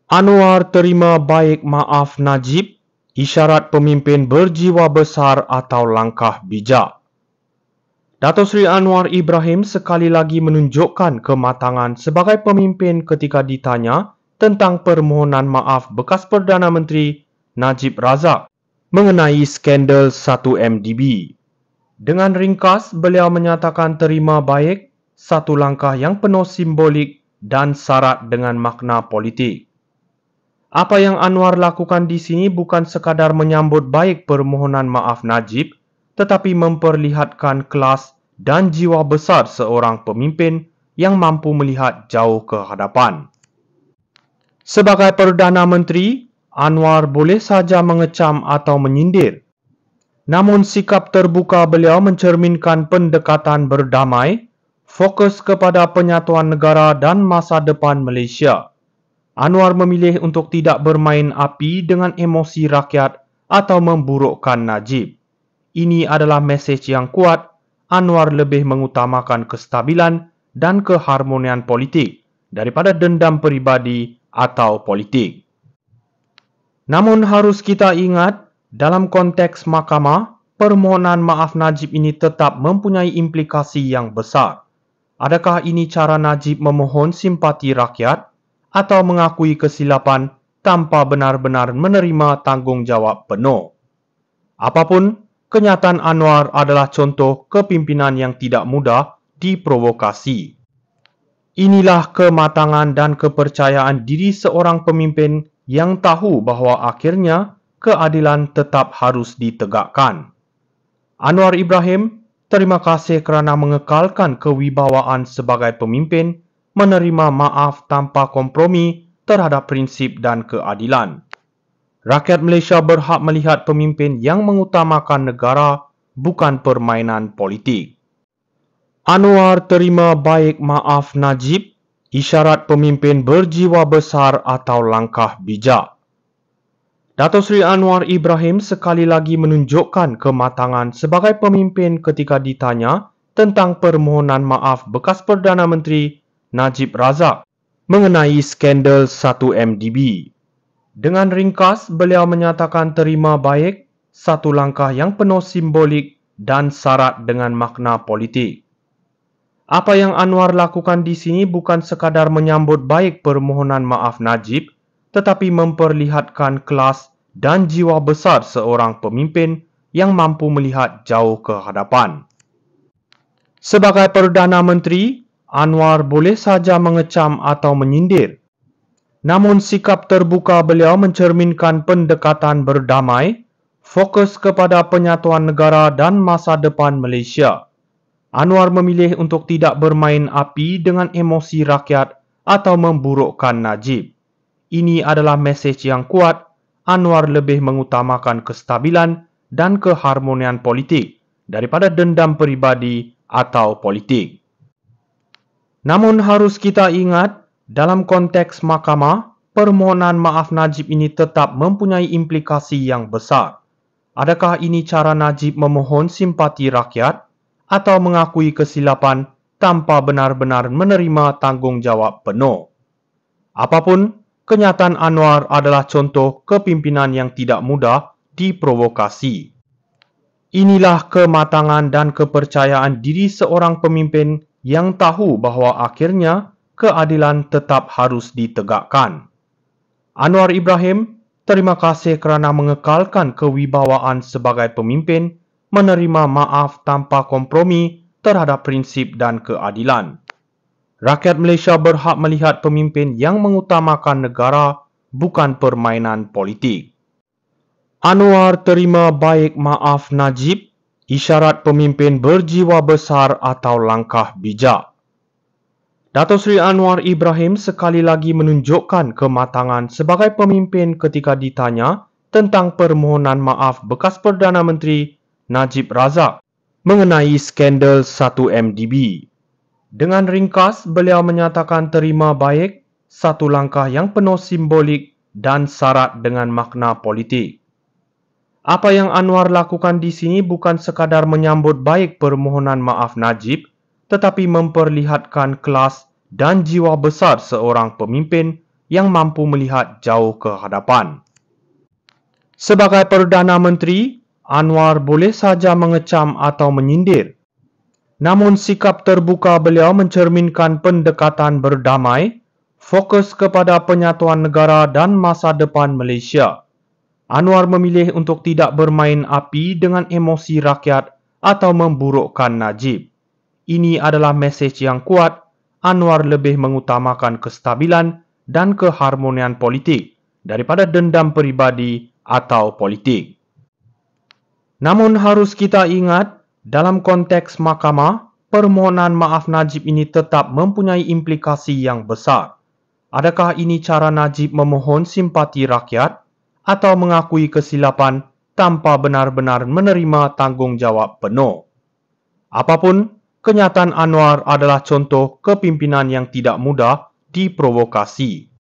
Anwar terima baik maaf Najib, isyarat pemimpin berjiwa besar atau langkah bijak. Dato' Sri Anwar Ibrahim sekali lagi menunjukkan kematangan sebagai pemimpin ketika ditanya tentang permohonan maaf bekas Perdana Menteri Najib Razak mengenai skandal 1MDB. Dengan ringkas, beliau menyatakan terima baik satu langkah yang penuh simbolik dan syarat dengan makna politik. Apa yang Anwar lakukan di sini bukan sekadar menyambut baik permohonan maaf Najib, tetapi memperlihatkan kelas dan jiwa besar seorang pemimpin yang mampu melihat jauh ke hadapan. Sebagai Perdana Menteri, Anwar boleh saja mengecam atau menyindir. Namun sikap terbuka beliau mencerminkan pendekatan berdamai, fokus kepada penyatuan negara dan masa depan Malaysia. Anwar memilih untuk tidak bermain api dengan emosi rakyat atau memburukkan Najib. Ini adalah mesej yang kuat. Anwar lebih mengutamakan kestabilan dan keharmonian politik daripada dendam peribadi atau politik. Namun harus kita ingat, dalam konteks mahkamah, permohonan maaf Najib ini tetap mempunyai implikasi yang besar. Adakah ini cara Najib memohon simpati rakyat atau mengakui kesilapan tanpa benar-benar menerima tanggungjawab penuh? Apapun, kenyataan Anwar adalah contoh kepimpinan yang tidak mudah diprovokasi. Inilah kematangan dan kepercayaan diri seorang pemimpin yang tahu bahawa akhirnya keadilan tetap harus ditegakkan. Anwar Ibrahim, terima kasih kerana mengekalkan kewibawaan sebagai pemimpin, menerima maaf tanpa kompromi terhadap prinsip dan keadilan. Rakyat Malaysia berhak melihat pemimpin yang mengutamakan negara, bukan permainan politik. Anwar terima baik maaf Najib, isyarat pemimpin berjiwa besar atau langkah bijak. Dato' Sri Anwar Ibrahim sekali lagi menunjukkan kematangan sebagai pemimpin ketika ditanya tentang permohonan maaf bekas Perdana Menteri Najib Razak mengenai skandal 1MDB. Dengan ringkas, beliau menyatakan terima baik satu langkah yang penuh simbolik dan syarat dengan makna politik. Apa yang Anwar lakukan di sini bukan sekadar menyambut baik permohonan maaf Najib, tetapi memperlihatkan kelas dan jiwa besar seorang pemimpin yang mampu melihat jauh ke hadapan. Sebagai Perdana Menteri, Anwar boleh saja mengecam atau menyindir. Namun sikap terbuka beliau mencerminkan pendekatan berdamai, fokus kepada penyatuan negara dan masa depan Malaysia. Anwar memilih untuk tidak bermain api dengan emosi rakyat atau memburukkan Najib. Ini adalah mesej yang kuat. Anwar lebih mengutamakan kestabilan dan keharmonian politik daripada dendam peribadi atau politik. Namun harus kita ingat, dalam konteks mahkamah, permohonan maaf Najib ini tetap mempunyai implikasi yang besar. Adakah ini cara Najib memohon simpati rakyat atau mengakui kesilapan tanpa benar-benar menerima tanggungjawab penuh? Apapun, kenyataan Anwar adalah contoh kepimpinan yang tidak mudah diprovokasi. Inilah kematangan dan kepercayaan diri seorang pemimpin yang tahu bahawa akhirnya keadilan tetap harus ditegakkan. Anwar Ibrahim, terima kasih kerana mengekalkan kewibawaan sebagai pemimpin, menerima maaf tanpa kompromi terhadap prinsip dan keadilan. Rakyat Malaysia berhak melihat pemimpin yang mengutamakan negara, bukan permainan politik. Anwar terima baik maaf Najib, isyarat pemimpin berjiwa besar atau langkah bijak. Dato' Sri Anwar Ibrahim sekali lagi menunjukkan kematangan sebagai pemimpin ketika ditanya tentang permohonan maaf bekas Perdana Menteri Najib Razak mengenai skandal 1MDB. Dengan ringkas, beliau menyatakan terima baik satu langkah yang penuh simbolik dan syarat dengan makna politik. Apa yang Anwar lakukan di sini bukan sekadar menyambut baik permohonan maaf Najib, tetapi memperlihatkan kelas dan jiwa besar seorang pemimpin yang mampu melihat jauh ke hadapan. Sebagai Perdana Menteri, Anwar boleh saja mengecam atau menyindir. Namun sikap terbuka beliau mencerminkan pendekatan berdamai, fokus kepada penyatuan negara dan masa depan Malaysia. Anwar memilih untuk tidak bermain api dengan emosi rakyat atau memburukkan Najib. Ini adalah mesej yang kuat. Anwar lebih mengutamakan kestabilan dan keharmonian politik daripada dendam peribadi atau politik. Namun harus kita ingat, dalam konteks mahkamah, permohonan maaf Najib ini tetap mempunyai implikasi yang besar. Adakah ini cara Najib memohon simpati rakyat atau mengakui kesilapan tanpa benar-benar menerima tanggungjawab penuh? Apapun, kenyataan Anwar adalah contoh kepimpinan yang tidak mudah diprovokasi.